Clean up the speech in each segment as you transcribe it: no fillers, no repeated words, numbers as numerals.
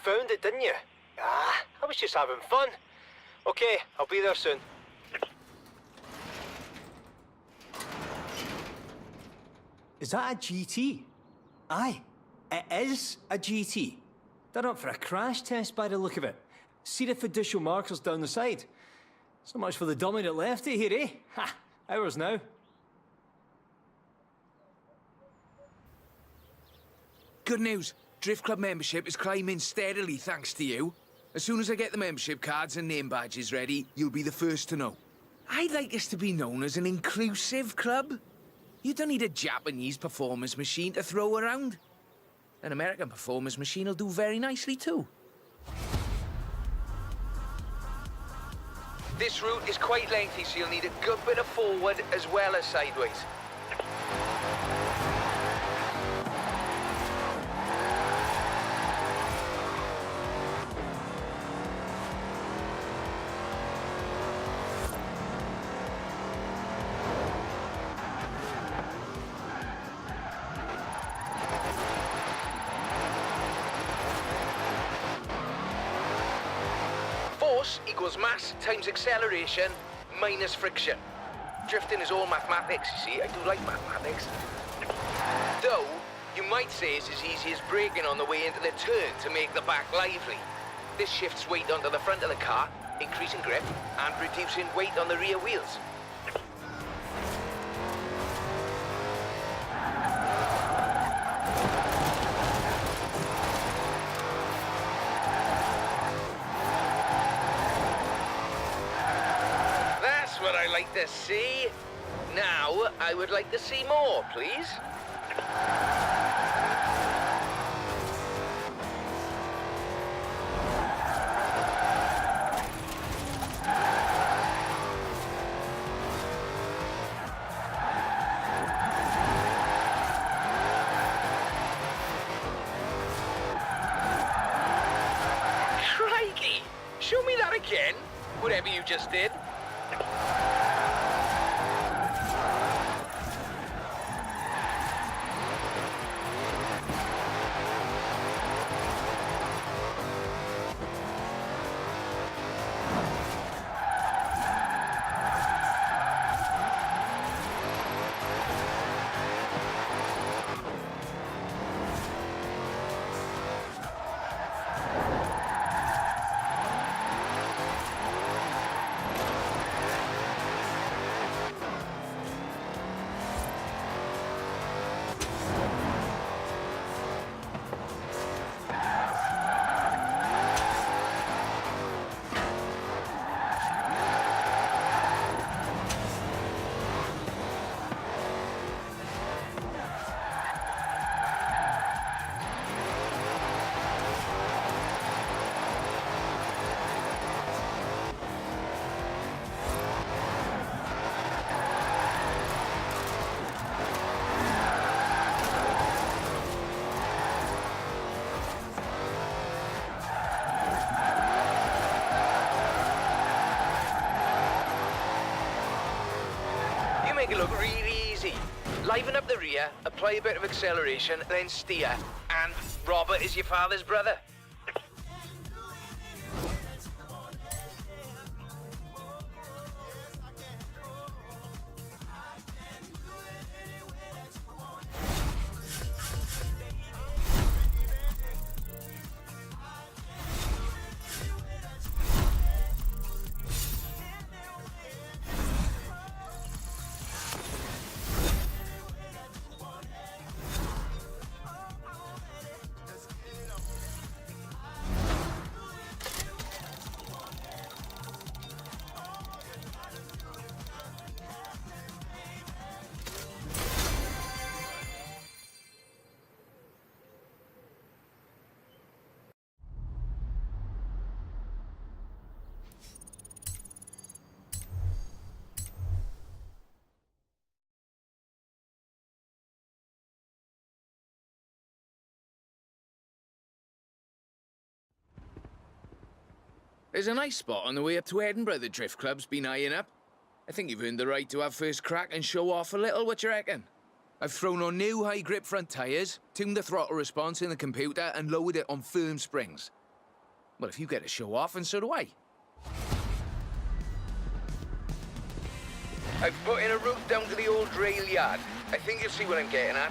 found it, didn't you? Ah, I was just having fun. Okay, I'll be there soon. Is that a GT? Aye, it is a GT. Done up for a crash test by the look of it. See the fiducial markers down the side? So much for the dummy that left it here, eh? Ha! Ours now. Good news. Drift Club membership is climbing steadily thanks to you. As soon as I get the membership cards and name badges ready, you'll be the first to know. I'd like us to be known as an inclusive club. You don't need a Japanese performance machine to throw around. An American performance machine will do very nicely too. This route is quite lengthy, so you'll need a good bit of forward as well as sideways. Force equals mass times acceleration minus friction. Drifting is all mathematics, you see. I do like mathematics. Though, you might say it's as easy as braking on the way into the turn to make the back lively. This shifts weight onto the front of the car, increasing grip and reducing weight on the rear wheels. What I like to see. Now, I would like to see more, please. Crikey! Show me that again, whatever you just did. Make it look really easy. Liven up the rear, apply a bit of acceleration, then steer. And Robert is your father's brother. There's a nice spot on the way up to Edinburgh the Drift Club's been eyeing up. I think you've earned the right to have first crack and show off a little, what you reckon? I've thrown on new high-grip front tyres, tuned the throttle response in the computer and lowered it on firm springs. Well, if you get to show off, and so do I. I've put in a route down to the old rail yard. I think you'll see what I'm getting at.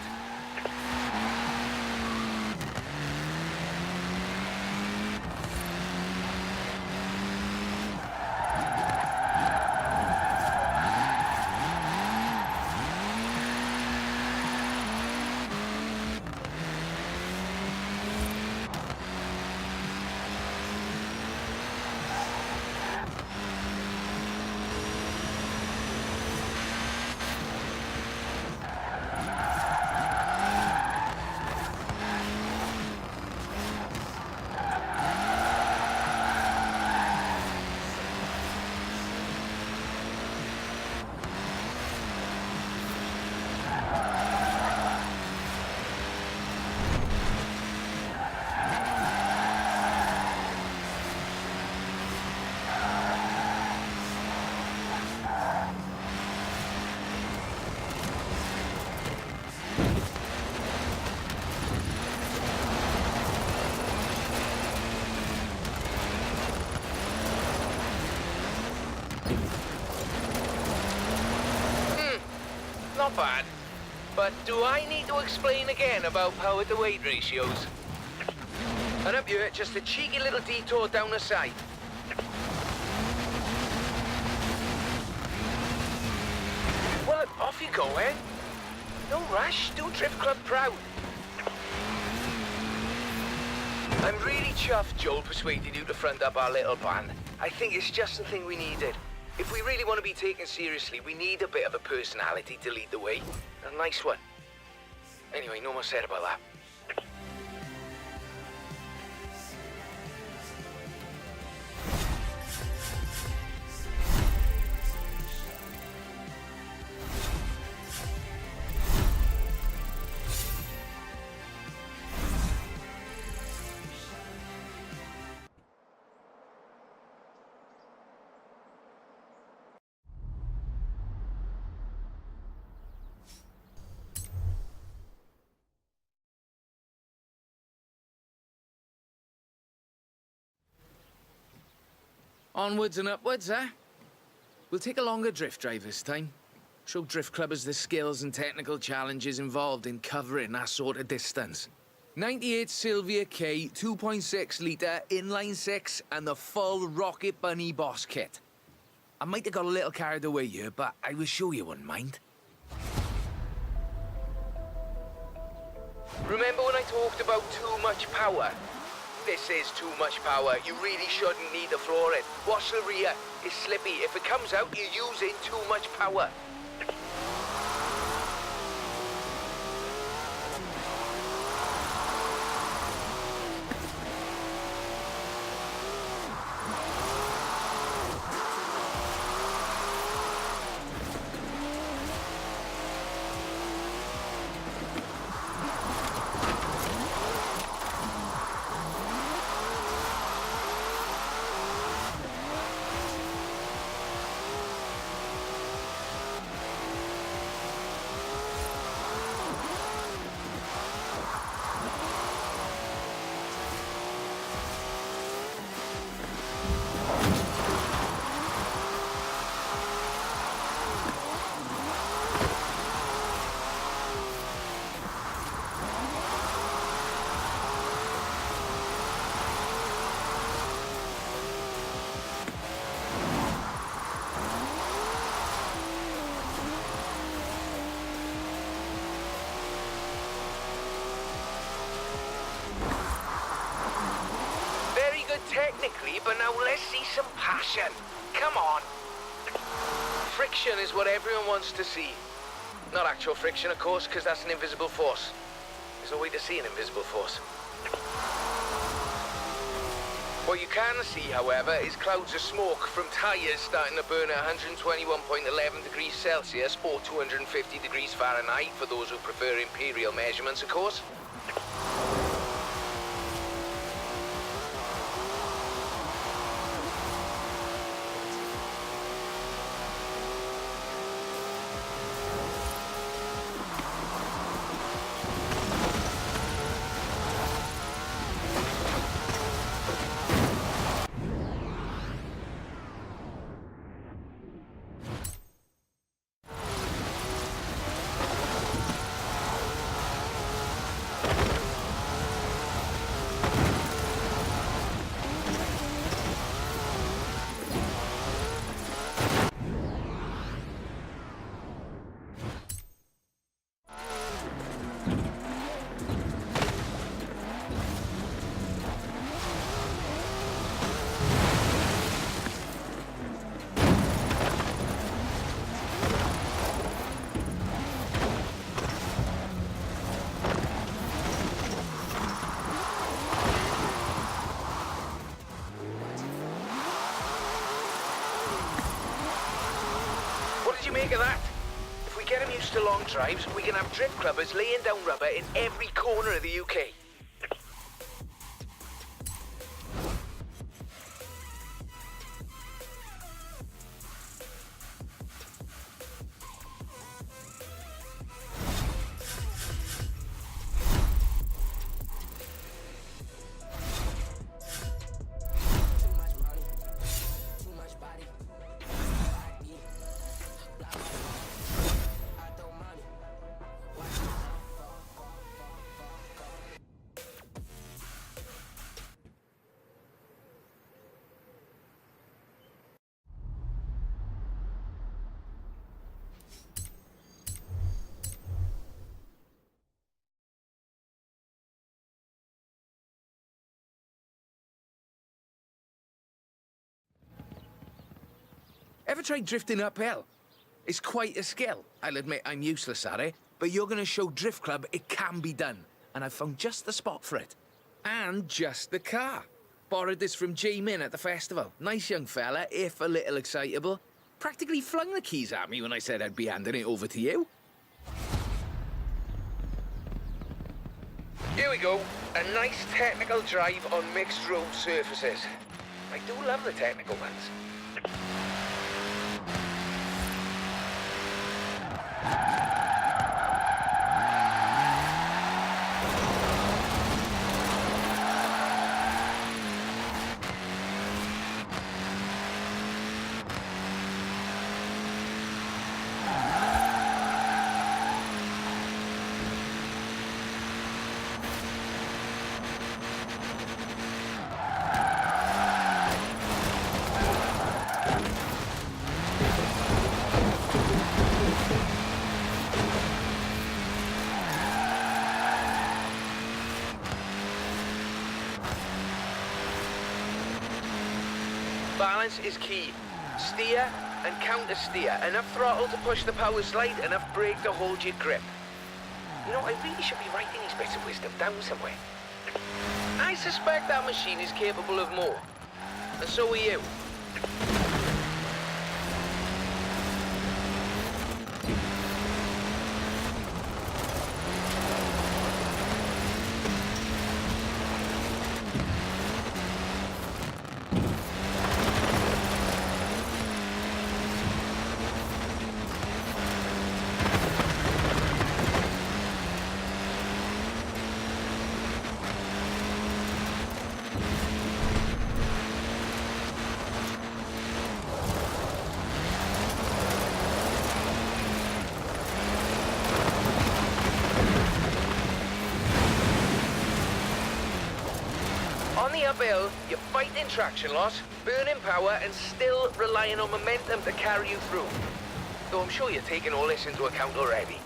Not bad. But do I need to explain again about power to weight ratios? And up here, just a cheeky little detour down the side. Well, off you go, eh? No rush, do Drift Club proud. I'm really chuffed Joel persuaded you to front up our little band. I think it's just the thing we needed. If we really want to be taken seriously, we need a bit of a personality to lead the way. A nice one. Anyway, no more said about that. Onwards and upwards, eh? We'll take a longer drift drive this time. Show drift clubbers the skills and technical challenges involved in covering that sort of distance. 98 Sylvia K, 2.6 litre, inline 6, and the full Rocket Bunny boss kit. I might have got a little carried away here, but I was sure you wouldn't mind. Remember when I talked about too much power? This is too much power. You really shouldn't need to floor it. Watch the rear. It's slippy. If it comes out, you're using too much power. Technically, but now let's see some passion. Come on. Friction is what everyone wants to see. Not actual friction, of course, because that's an invisible force. There's no way to see an invisible force. What you can see, however, is clouds of smoke from tyres starting to burn at 121.11 degrees Celsius or 250 degrees Fahrenheit for those who prefer imperial measurements, of course. make of that? If we get them used to long drives, we can have drift clubbers laying down rubber in every corner of the UK. Ever tried drifting uphill? It's quite a skill. I'll admit I'm useless at it, but you're gonna show Drift Club it can be done. And I've found just the spot for it. And just the car. Borrowed this from J-Min at the festival. Nice young fella, if a little excitable. Practically flung the keys at me when I said I'd be handing it over to you. Here we go. A nice technical drive on mixed road surfaces. I do love the technical ones. Balance is key. Steer and counter steer. Enough throttle to push the power slide, enough brake to hold your grip. You know, I really should be writing these bits of wisdom down somewhere. I suspect that machine is capable of more. And so are you. On the uphill, you're fighting traction loss, burning power, and still relying on momentum to carry you through. Though I'm sure you're taking all this into account already.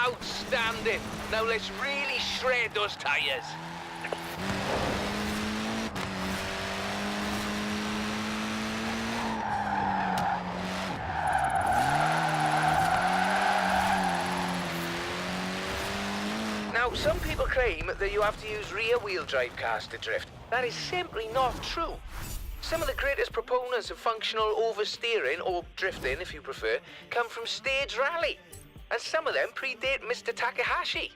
Outstanding! Now let's really shred those tires. Now, some people claim that you have to use rear-wheel drive cars to drift. That is simply not true. Some of the greatest proponents of functional oversteering, or drifting if you prefer, come from stage rally. And some of them predate Mr. Takahashi.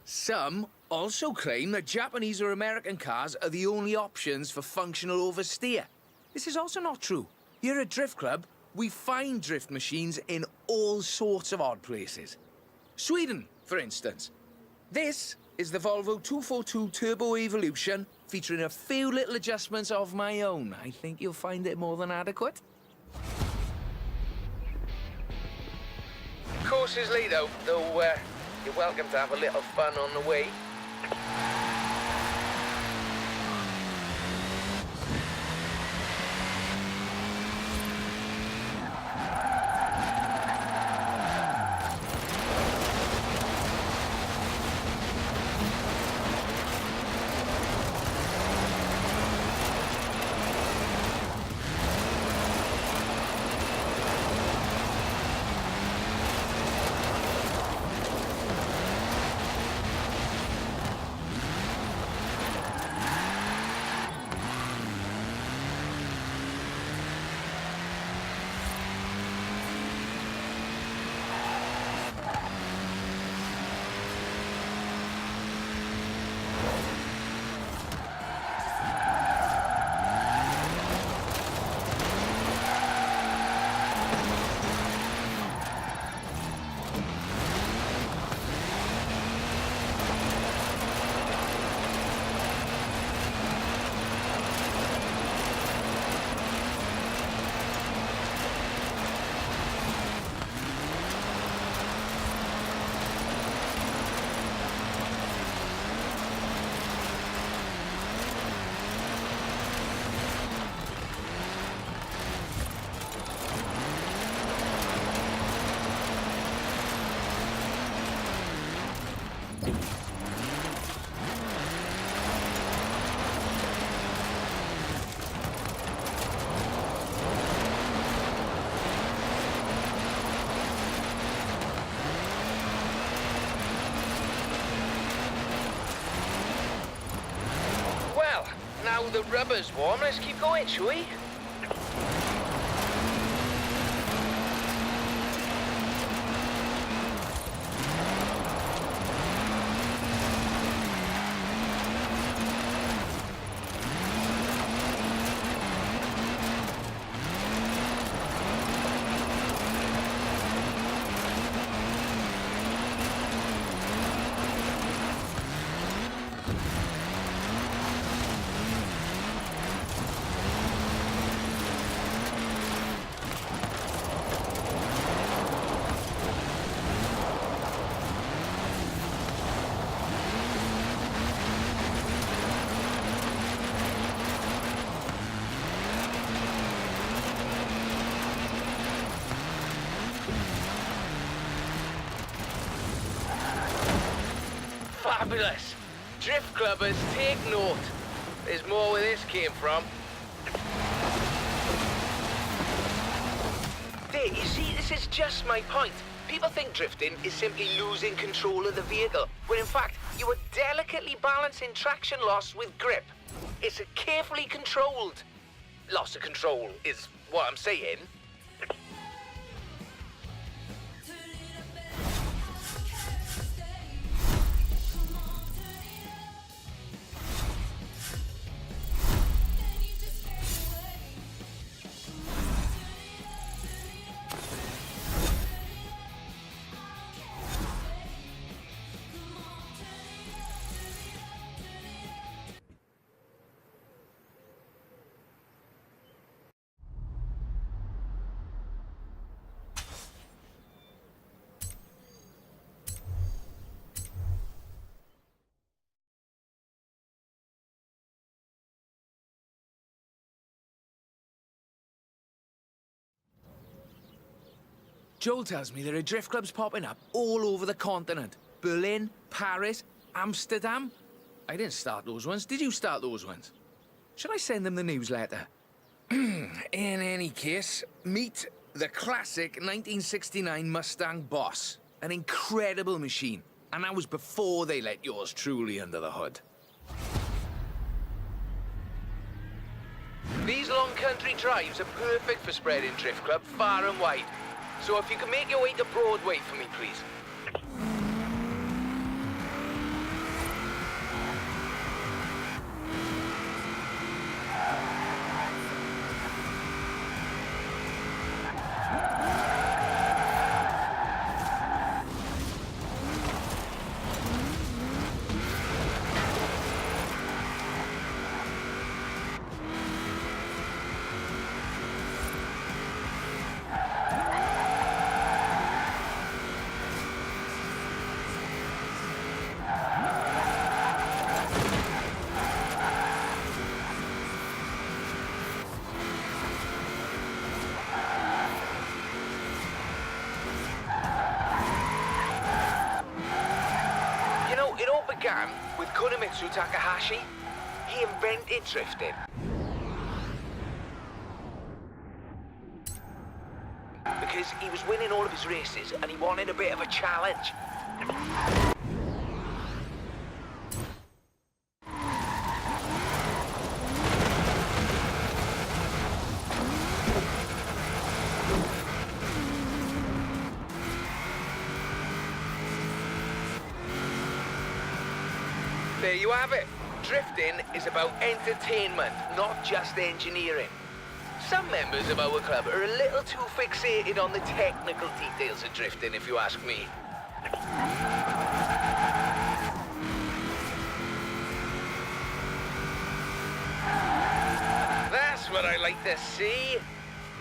Some also claim that Japanese or American cars are the only options for functional oversteer. This is also not true. Here at Drift Club, we find drift machines in all sorts of odd places. Sweden, for instance. This is the Volvo 242 Turbo Evolution, featuring a few little adjustments of my own. I think you'll find it more than adequate. Course is late though, you're welcome to have a little fun on the way. Now the rubber's warm, let's keep going, shall we? Fabulous! Drift clubbers, take note. There's more where this came from. There, you see, this is just my point. People think drifting is simply losing control of the vehicle, when in fact, you are delicately balancing traction loss with grip. It's a carefully controlled loss of control, is what I'm saying. Joel tells me there are drift clubs popping up all over the continent. Berlin, Paris, Amsterdam. I didn't start those ones. Did you start those ones? Should I send them the newsletter? In any case, meet the classic 1969 Mustang Boss. An incredible machine. And that was before they let yours truly under the hood. These long country drives are perfect for spreading Drift Club far and wide. So if you can make your way to Broadway for me, please. Mitsu Takahashi. He invented drifting. Because he was winning all of his races and he wanted a bit of a challenge. There you have it. Drifting is about entertainment, not just engineering. Some members of our club are a little too fixated on the technical details of drifting, if you ask me. That's what I like to see.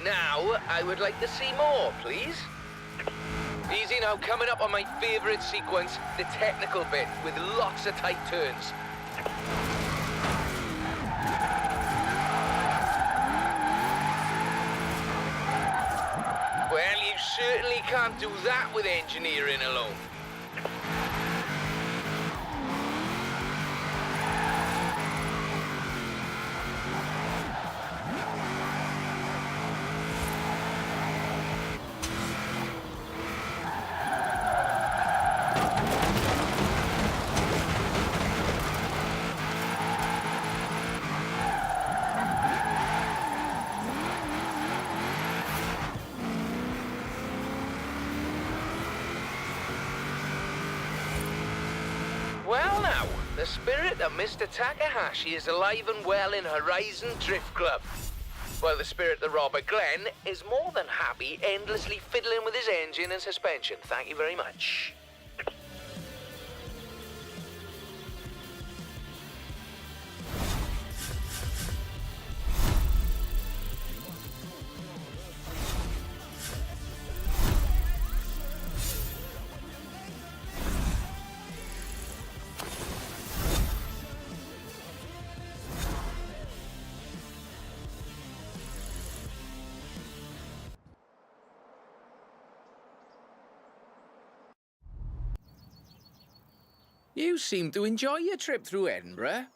Now, I would like to see more, please. Easy now, coming up on my favourite sequence, the technical bit, with lots of tight turns. Well, you certainly can't do that with engineering alone. Well now, the spirit of Mr. Takahashi is alive and well in Horizon Drift Club. While the spirit of Robert Glenn is more than happy endlessly fiddling with his engine and suspension. Thank you very much. You seem to enjoy your trip through Edinburgh,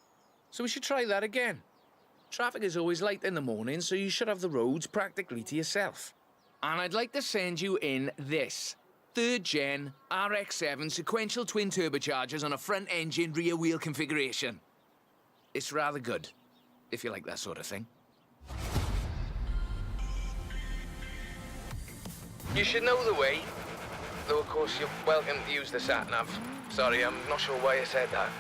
so we should try that again. Traffic is always light in the morning, so you should have the roads practically to yourself. And I'd like to send you in this. 3rd gen RX-7 sequential twin turbochargers on a front engine rear wheel configuration. It's rather good, if you like that sort of thing. You should know the way. Though, of course, you're welcome to use the sat-nav. Sorry, I'm not sure why I said that.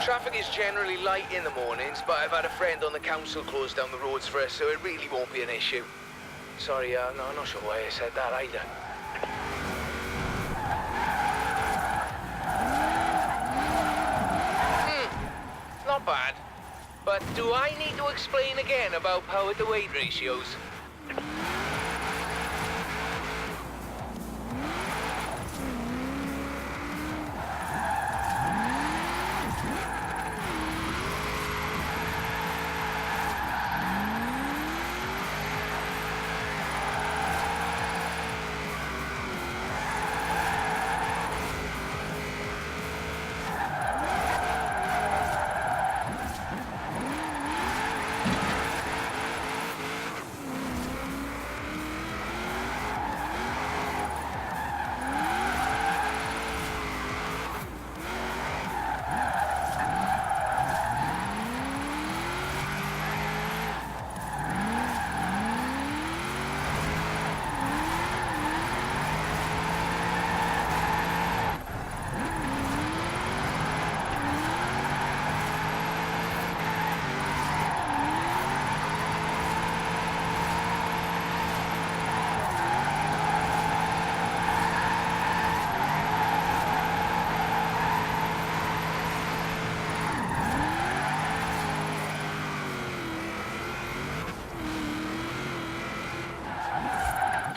Traffic is generally light in the mornings, but I've had a friend on the council close down the roads for us, so it really won't be an issue. Sorry, no, I'm not sure why I said that either. Not bad. But do I need to explain again about power to weight ratios?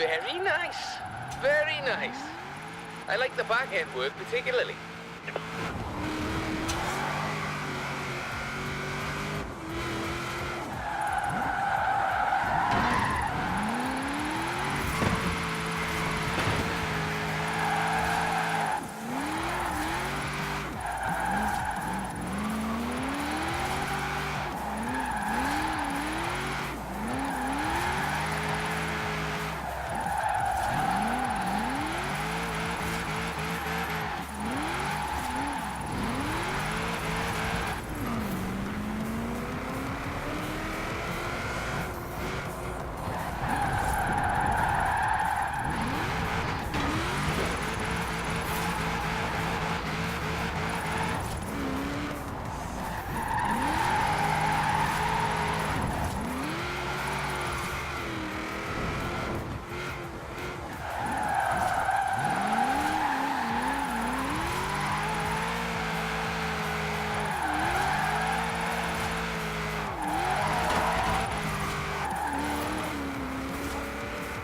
Very nice. Very nice. I like the back end work particularly.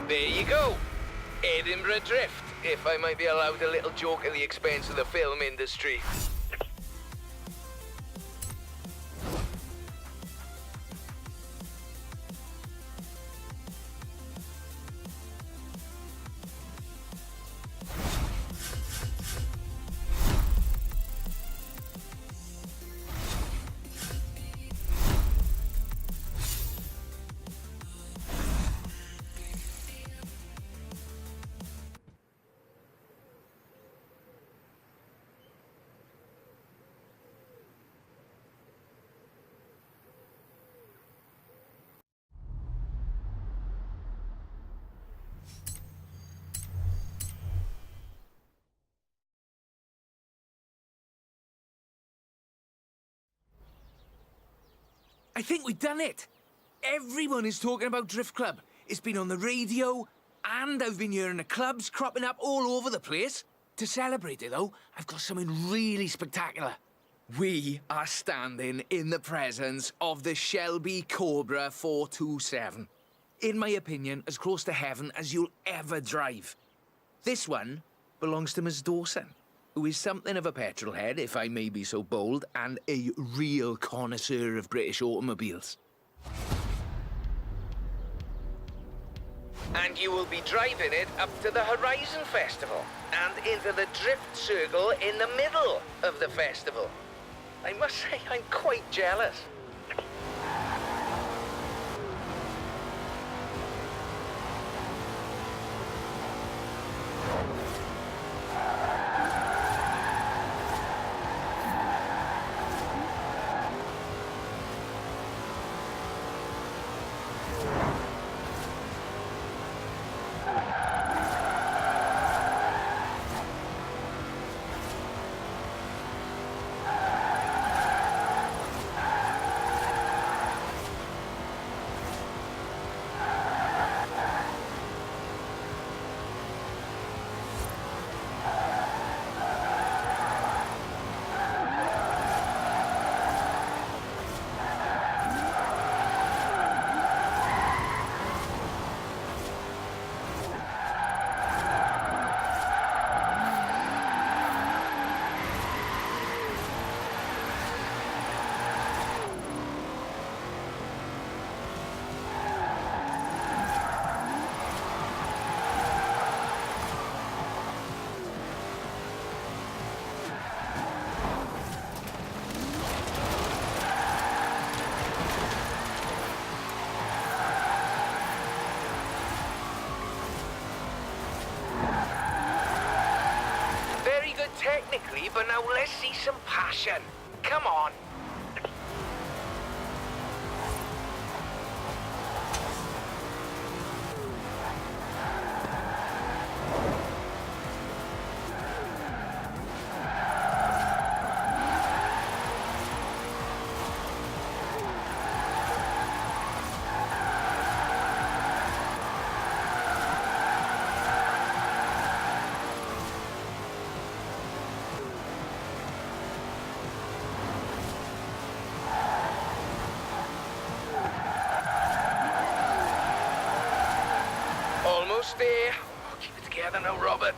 There you go. Edinburgh Drift, if I might be allowed a little joke at the expense of the film industry. I think we've done it. Everyone is talking about Drift Club. It's been on the radio, and I've been hearing the clubs cropping up all over the place. To celebrate it, though, I've got something really spectacular. We are standing in the presence of the Shelby Cobra 427. In my opinion, as close to heaven as you'll ever drive. This one belongs to Miss Dawson, who is something of a petrol head, if I may be so bold, and a real connoisseur of British automobiles. And you will be driving it up to the Horizon Festival and into the Drift Circle in the middle of the festival. I must say, I'm quite jealous. Technically, but now let's see some passion. Come on. Almost there. Oh, keep it together now, Robert.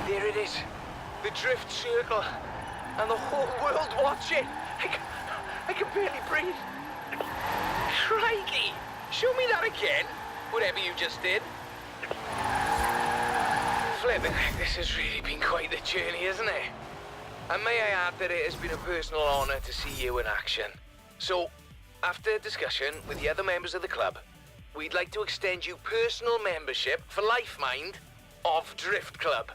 There it is. The drift circle. And the whole world watching. I can barely breathe. Crikey! Show me that again. Whatever you just did. Flipping, this has really been quite the journey, isn't it? And may I add that it has been a personal honour to see you in action. So, after discussion with the other members of the club, we'd like to extend you personal membership for life, mind, of Drift Club.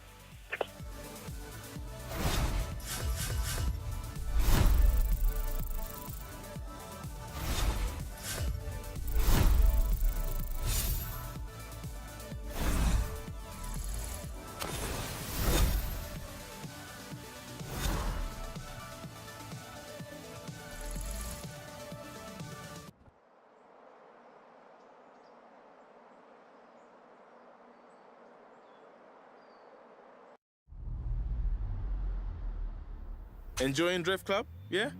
Enjoying Drift Club? Yeah?